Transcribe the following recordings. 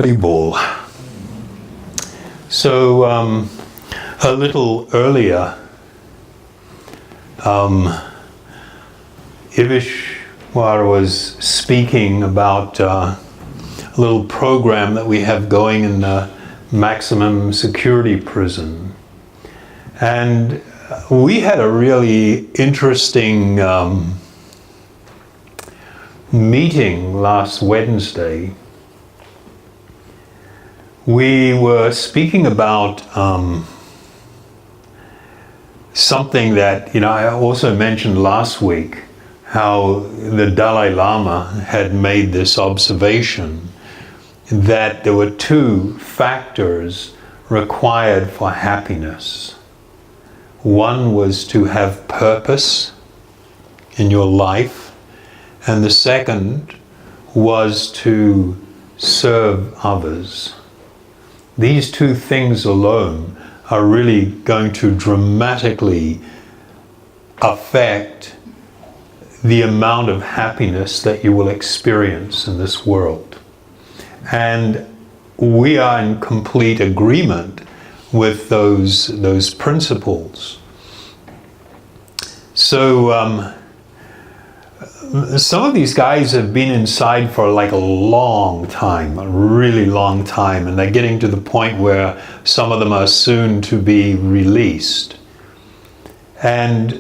Haribol. So a little earlier, Ivishwar was speaking about a little program that we have going in the maximum security prison. And we had a really interesting meeting last Wednesday. We were speaking about something that, I also mentioned last week, how the Dalai Lama had made this observation that there were two factors required for happiness. One was to have purpose in your life, and the second was to serve others. These two things alone are really going to dramatically affect the amount of happiness that you will experience in this world. And we are in complete agreement with those principles. So some of these guys have been inside for like a long time, a really long time, and they're getting to the point where some of them are soon to be released. And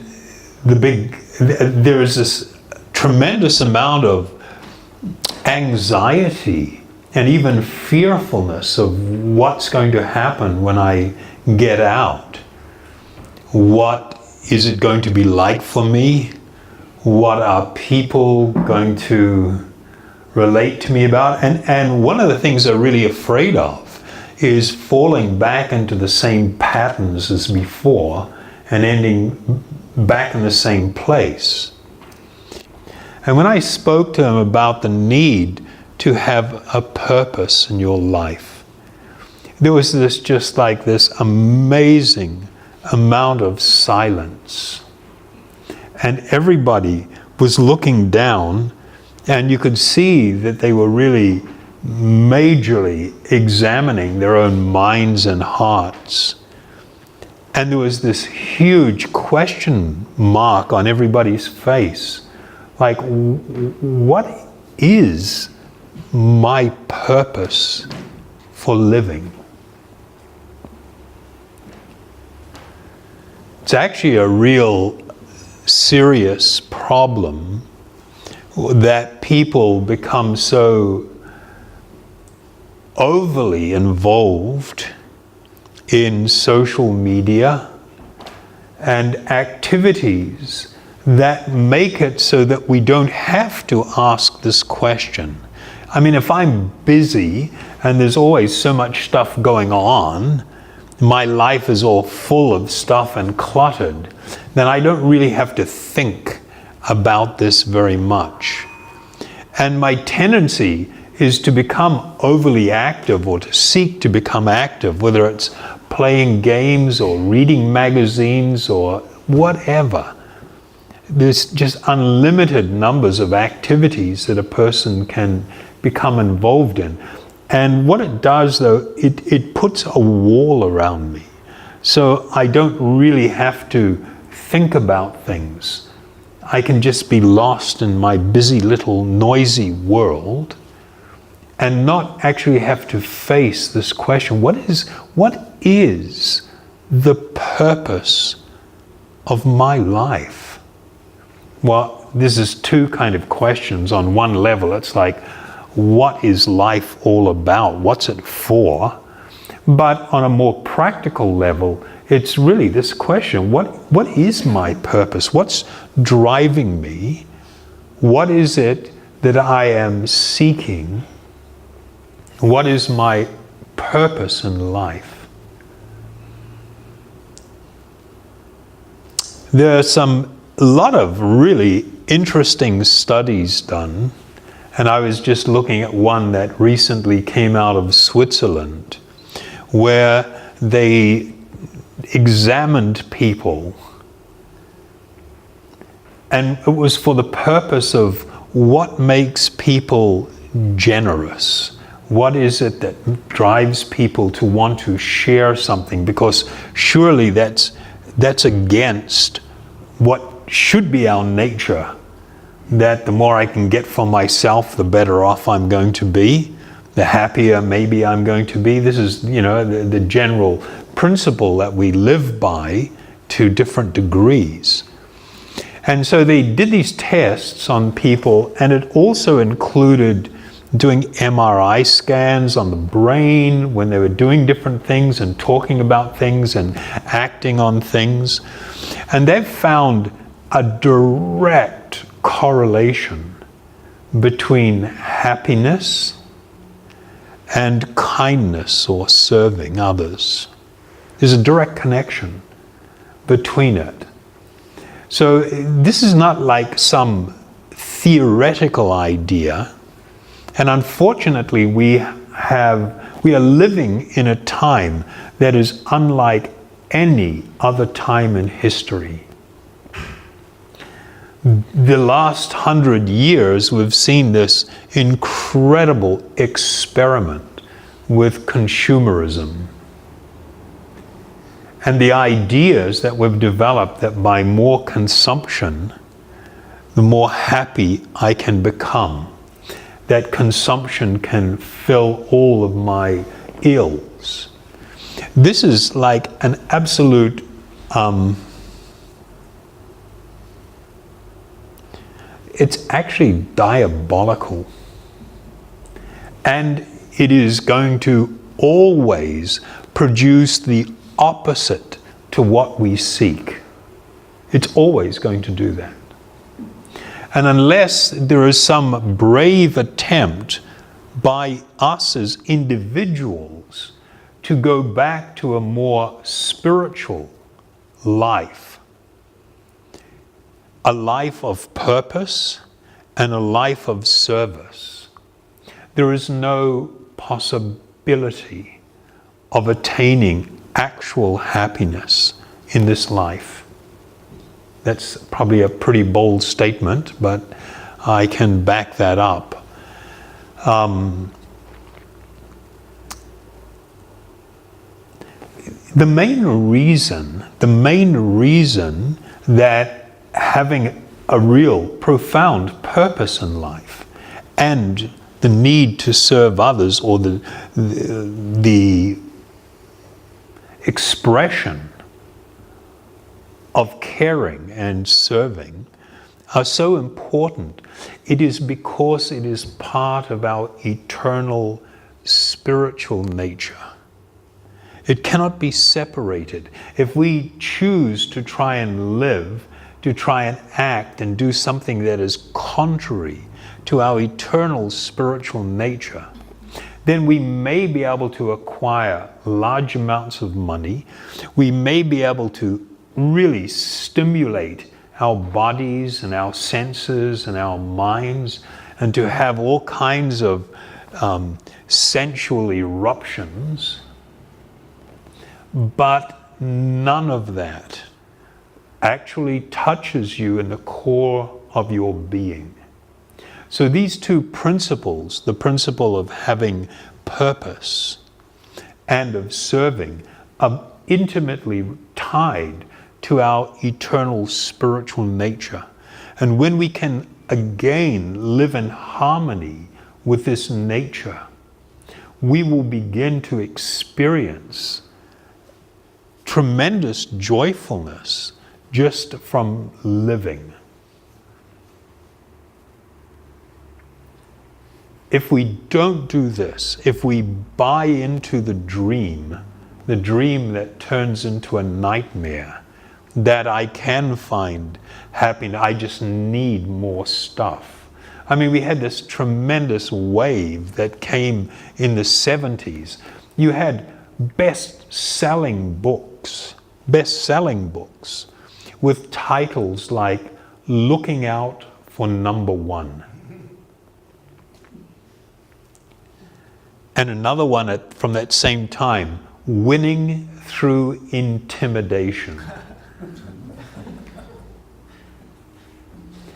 there is this tremendous amount of anxiety and even fearfulness of what's going to happen when I get out. What is it going to be like for me? What are people going to relate to me about? And one of the things they're really afraid of is falling back into the same patterns as before and ending back in the same place. And when I spoke to them about the need to have a purpose in your life, there was this amazing amount of silence. And everybody was looking down, and you could see that they were really majorly examining their own minds and hearts. And there was this huge question mark on everybody's face. Like, what is my purpose for living? It's actually a real serious problem that people become so overly involved in social media and activities that make it so that we don't have to ask this question. I mean, if I'm busy and there's always so much stuff going on, my life is all full of stuff and cluttered, then I don't really have to think about this very much. And my tendency is to become overly active or to seek to become active, whether it's playing games or reading magazines or whatever. There's just unlimited numbers of activities that a person can become involved in. And what it does, though, it puts a wall around me. So I don't really have to think about things. I can just be lost in my busy little noisy world and not actually have to face this question. What is the purpose of my life? Well, this is two kind of questions. On one level, it's like, what is life all about? What's it for? But on a more practical level, it's really this question, what is my purpose? What's driving me? What is it that I am seeking? What is my purpose in life? There are a lot of really interesting studies done. And I was just looking at one that recently came out of Switzerland, where they examined people, and it was for the purpose of what makes people generous, What is it that drives people to want to share something? Because surely that's against what should be our nature, that the more I can get for myself, the better off I'm going to be, the happier maybe I'm going to be. This is, the general principle that we live by to different degrees. And so they did these tests on people, and it also included doing MRI scans on the brain when they were doing different things and talking about things and acting on things. And they've found a direct correlation between happiness and kindness or serving others. There's a direct connection between it. So this is not like some theoretical idea. And unfortunately, we are living in a time that is unlike any other time in history. The last 100 years, we've seen this incredible experiment with consumerism. And the ideas that we've developed that by more consumption, the more happy I can become. That consumption can fill all of my ills. This is like an absolute it's actually diabolical. And it is going to always produce the opposite to what we seek. It's always going to do that. And unless there is some brave attempt by us as individuals to go back to a more spiritual life, a life of purpose and a life of service, there is no possibility of attaining actual happiness in this life. That's probably a pretty bold statement, but I can back that up. The main reason that having a real profound purpose in life and the need to serve others, or the expression of caring and serving, are so important, it is because it is part of our eternal spiritual nature. It cannot be separated. If we choose to try and live, to try and act and do something that is contrary to our eternal spiritual nature, then we may be able to acquire large amounts of money. We may be able to really stimulate our bodies and our senses and our minds, and to have all kinds of sensual eruptions. But none of that actually touches you in the core of your being. So these two principles, the principle of having purpose and of serving, are intimately tied to our eternal spiritual nature. And when we can again live in harmony with this nature, we will begin to experience tremendous joyfulness just from living. If we don't do this, if we buy into the dream that turns into a nightmare, that I can find happiness, I just need more stuff. I mean, we had this tremendous wave that came in the 70s. You had best-selling books with titles like Looking Out for Number One. And another one from that same time, Winning Through Intimidation.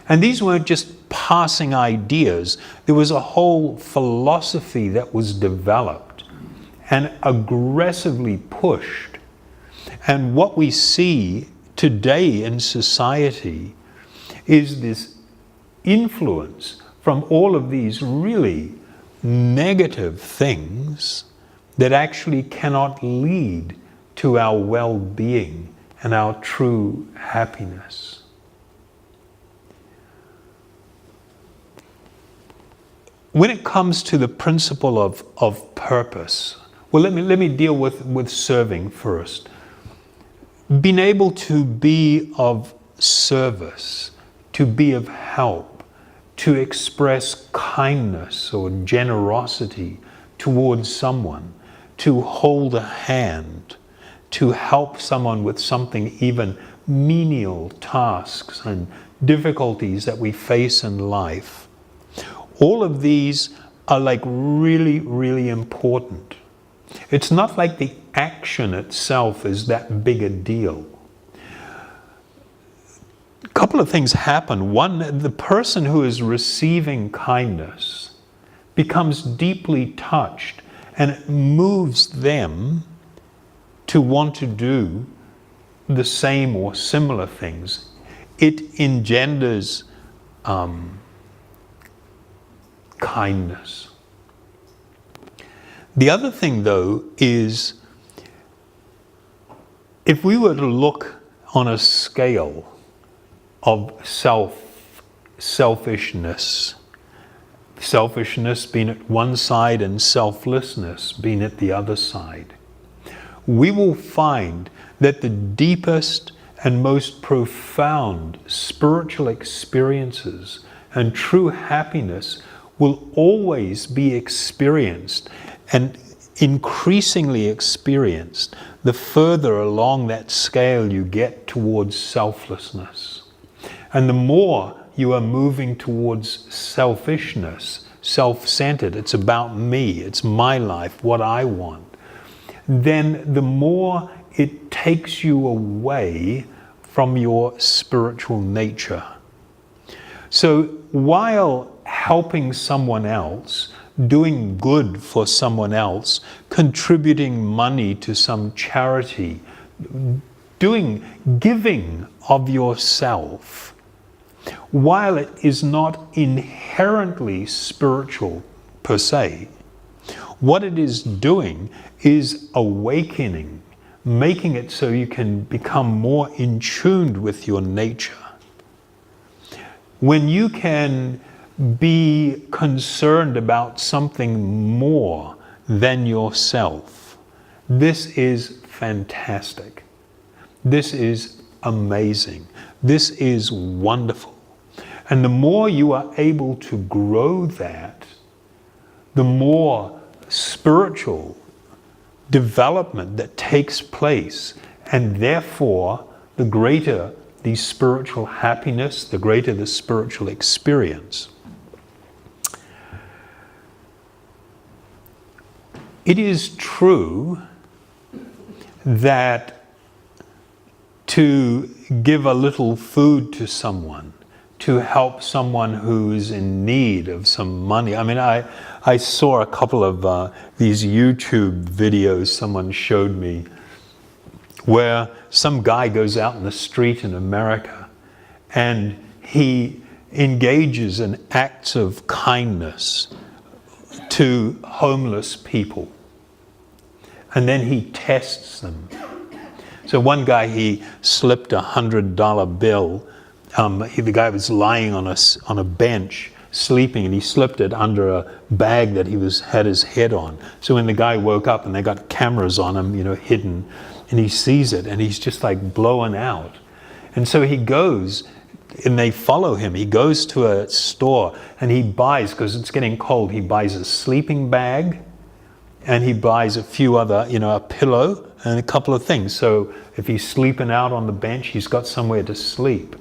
And these weren't just passing ideas. There was a whole philosophy that was developed and aggressively pushed. And what we see today in society is this influence from all of these really negative things that actually cannot lead to our well-being and our true happiness. When it comes to the principle of purpose, well, let me deal with serving first. Being able to be of service, to be of help, to express kindness or generosity towards someone, to hold a hand, to help someone with something, even menial tasks and difficulties that we face in life. All of these are like really, really important. It's not like the action itself is that big a deal. A couple of things happen. One, the person who is receiving kindness becomes deeply touched, and it moves them to want to do the same or similar things. It engenders kindness. The other thing, though, is if we were to look on a scale of selfishness being at one side and selflessness being at the other side, we will find that the deepest and most profound spiritual experiences and true happiness will always be experienced and increasingly experienced the further along that scale you get towards selflessness. And the more you are moving towards selfishness, self-centered, it's about me, it's my life, what I want, then the more it takes you away from your spiritual nature. So while helping someone else, doing good for someone else, contributing money to some charity, giving of yourself, while it is not inherently spiritual per se, what it is doing is awakening, making it so you can become more in tune with your nature. When you can be concerned about something more than yourself, this is fantastic. This is amazing. This is wonderful. And the more you are able to grow that, the more spiritual development that takes place, and therefore the greater the spiritual happiness, the greater the spiritual experience. It is true that to give a little food to someone, to help someone who's in need of some money. I mean, I saw a couple of these YouTube videos someone showed me where some guy goes out in the street in America and he engages in acts of kindness to homeless people. And then he tests them. So one guy, he slipped $100 bill. The guy was lying on a bench, sleeping, and he slipped it under a bag that had his head on. So when the guy woke up, and they got cameras on him, hidden, and he sees it, and he's just like blown out. And so he goes, and they follow him. He goes to a store, and he buys, because it's getting cold, he buys a sleeping bag, and he buys a few other, a pillow, and a couple of things. So if he's sleeping out on the bench, he's got somewhere to sleep.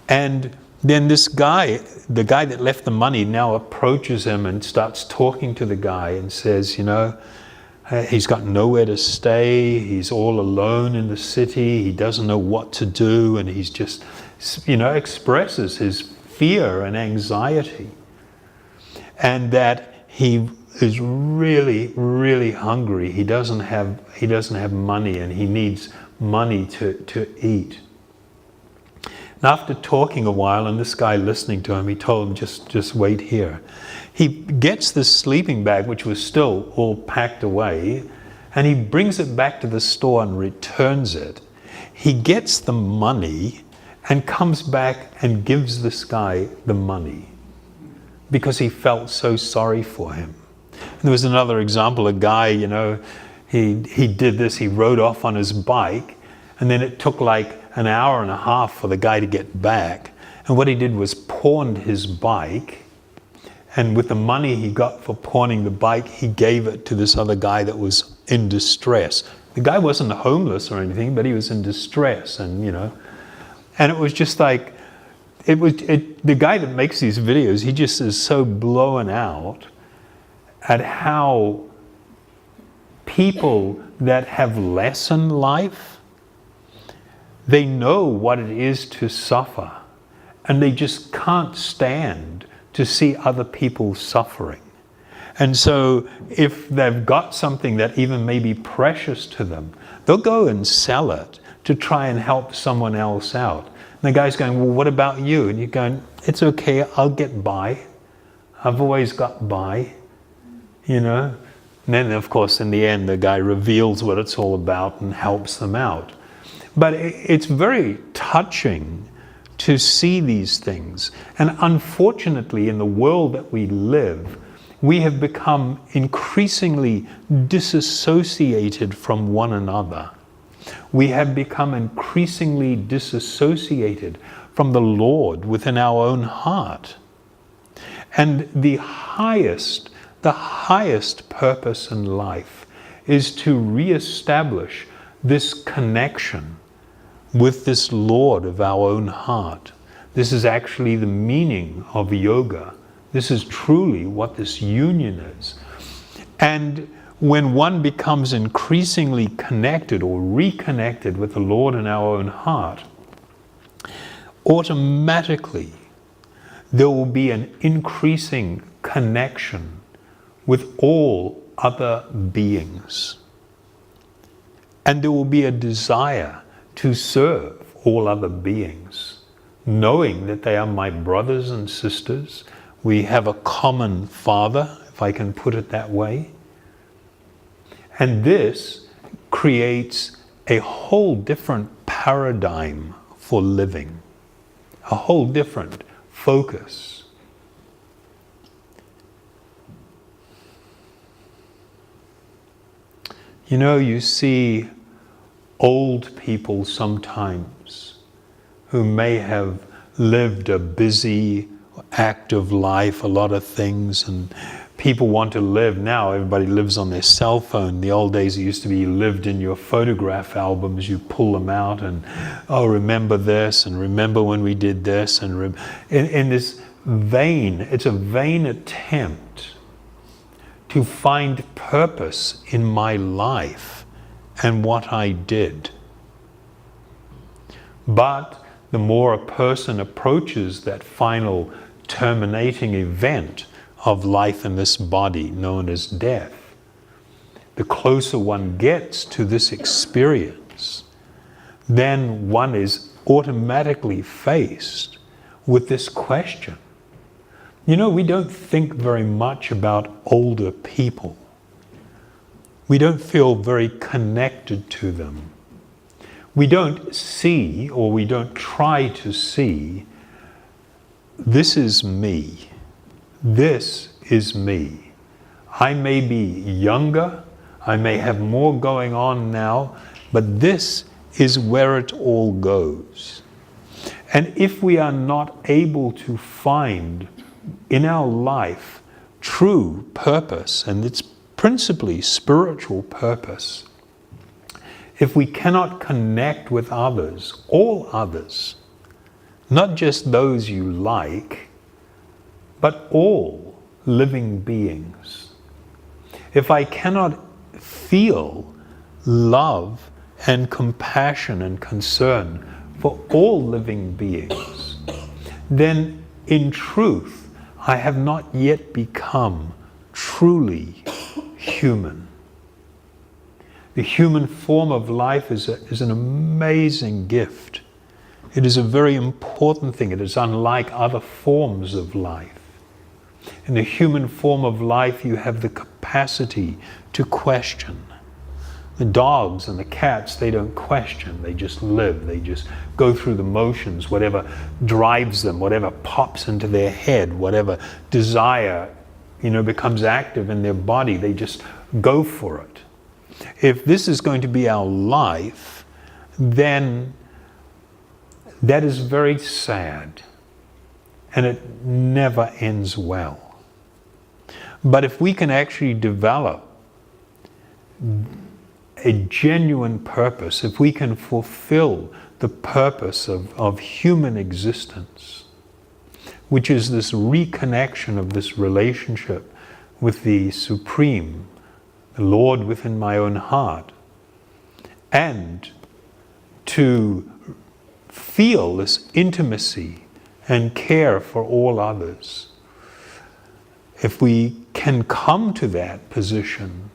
And then this guy, the guy that left the money, now approaches him and starts talking to the guy and says, he's got nowhere to stay, he's all alone in the city, he doesn't know what to do, and he's just, expresses his fear and anxiety, and that he is really, really hungry. He doesn't have money, and he needs money to eat. And after talking a while, and this guy listening to him, he told him, just wait here. He gets this sleeping bag, which was still all packed away, and he brings it back to the store and returns it. He gets the money and comes back and gives this guy the money because he felt so sorry for him. And there was another example, a guy, he did this, he rode off on his bike, and then it took like an hour and a half for the guy to get back. And what he did was pawned his bike, and with the money he got for pawning the bike, he gave it to this other guy that was in distress. The guy wasn't homeless or anything, but he was in distress, and it was just like, the guy that makes these videos, he just is so blown out at how people that have less in life, they know what it is to suffer, and they just can't stand to see other people suffering. And so if they've got something that even may be precious to them, they'll go and sell it to try and help someone else out. And the guy's going, well, what about you? And you're going, it's okay, I'll get by. I've always got by, And then, of course, in the end, the guy reveals what it's all about and helps them out. But it's very touching to see these things. And unfortunately, in the world that we live, we have become increasingly disassociated from one another. We have become increasingly disassociated from the Lord within our own heart. And the highest purpose in life is to reestablish this connection with this Lord of our own heart. This is actually the meaning of yoga. This is truly what this union is. And when one becomes increasingly connected or reconnected with the Lord in our own heart, automatically there will be an increasing connection with all other beings. And there will be a desire to serve all other beings, knowing that they are my brothers and sisters. We have a common Father, if I can put it that way. And this creates a whole different paradigm for living, a whole different focus. You see old people sometimes who may have lived a busy, active life, a lot of things, and people want to live. Now everybody lives on their cell phone. The old days it used to be you lived in your photograph albums, you pull them out and, oh, remember this, and remember when we did this, and in this vain, it's a vain attempt to find purpose in my life and what I did. But the more a person approaches that final terminating event of life in this body, known as death, the closer one gets to this experience, then one is automatically faced with this question. We don't think very much about older people. We don't feel very connected to them. We don't see, or we don't try to see, this is me. This is me. I may be younger, I may have more going on now, but this is where it all goes. And if we are not able to find in our life true purpose, and it's principally spiritual purpose, if we cannot connect with others, all others, not just those you like, but all living beings, if I cannot feel love and compassion and concern for all living beings, then in truth, I have not yet become truly human. The human form of life is an amazing gift. It is a very important thing. It is unlike other forms of life. In the human form of life, you have the capacity to question. The dogs and the cats, they don't question. They just live. They just go through the motions, whatever drives them, whatever pops into their head, whatever desire, becomes active in their body. They just go for it. If this is going to be our life, then that is very sad. And it never ends well. But if we can actually develop a genuine purpose, if we can fulfill the purpose of human existence, which is this reconnection of this relationship with the Supreme, the Lord within my own heart, and to feel this intimacy and care for all others. If we can come to that position,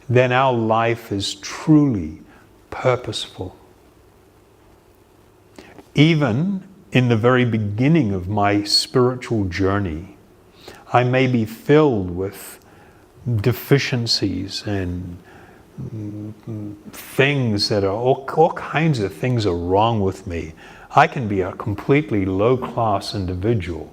then our life is truly purposeful. Even in the very beginning of my spiritual journey, I may be filled with deficiencies and things that are, all kinds of things are wrong with me. I can be a completely low-class individual.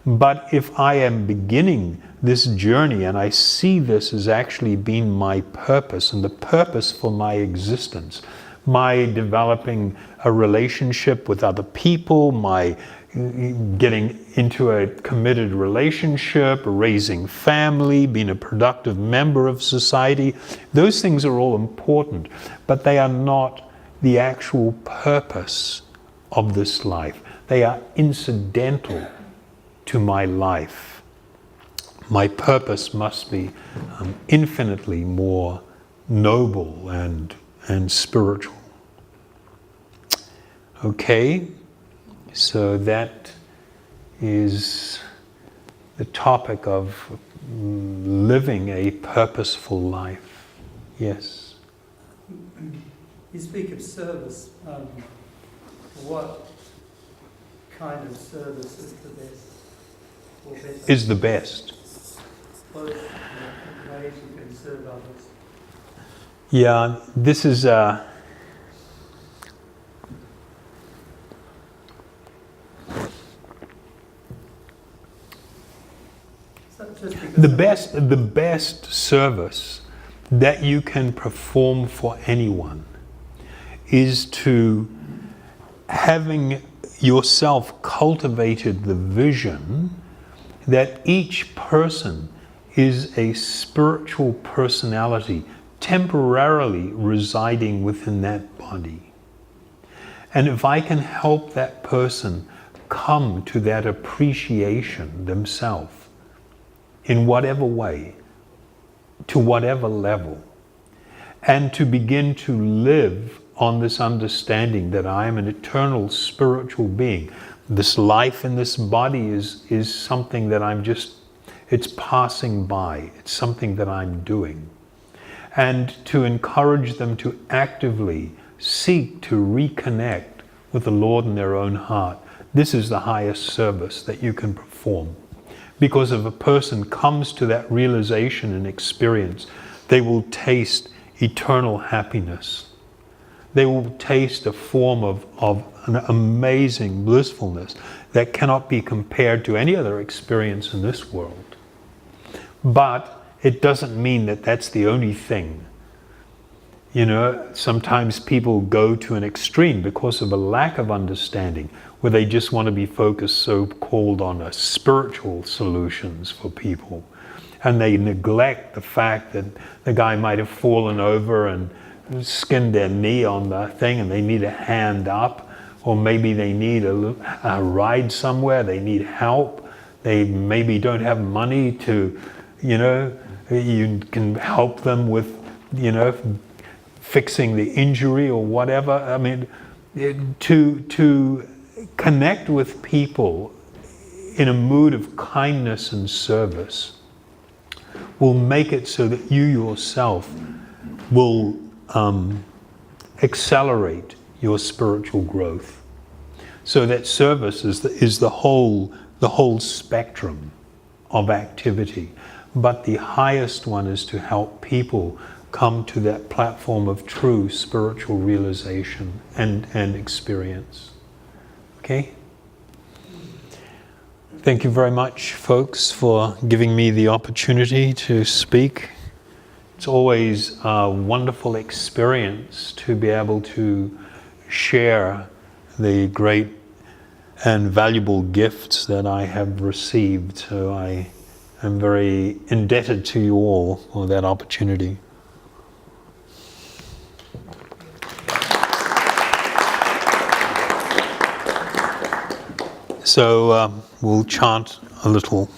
But if I am beginning this journey and I see this as actually being my purpose and the purpose for my existence, my developing a relationship with other people, my getting into a committed relationship, raising family, being a productive member of society, those things are all important, but they are not the actual purpose of this life. They are incidental to my life. My purpose must be infinitely more noble and spiritual. Okay, so that is the topic of living a purposeful life. Yes? You speak of service. What kind of service is the best? Or better? Is the best. What is the ways you can serve others? Yeah, this is the best service that you can perform for anyone is to having yourself cultivated the vision that each person is a spiritual personality temporarily residing within that body. And if I can help that person come to that appreciation themselves in whatever way, to whatever level, and to begin to live on this understanding that I am an eternal spiritual being. This life in this body is something that it's passing by. It's something that I'm doing. And to encourage them to actively seek to reconnect with the Lord in their own heart. This is the highest service that you can perform. Because if a person comes to that realization and experience, they will taste eternal happiness. They will taste a form of an amazing blissfulness that cannot be compared to any other experience in this world. But it doesn't mean that that's the only thing. Sometimes people go to an extreme because of a lack of understanding, where they just want to be focused so-called on spiritual solutions for people. And they neglect the fact that the guy might have fallen over and skinned their knee on the thing and they need a hand up, or maybe they need a ride somewhere, they need help, they maybe don't have money to, you can help them with, fixing the injury or whatever. I mean, to connect with people in a mood of kindness and service will make it so that you yourself will accelerate your spiritual growth. So that service is the whole spectrum of activity. But the highest one is to help people come to that platform of true spiritual realization and experience. Okay? Thank you very much, folks, for giving me the opportunity to speak. It's always a wonderful experience to be able to share the great and valuable gifts that I have received. So I am very indebted to you all for that opportunity. So we'll chant a little.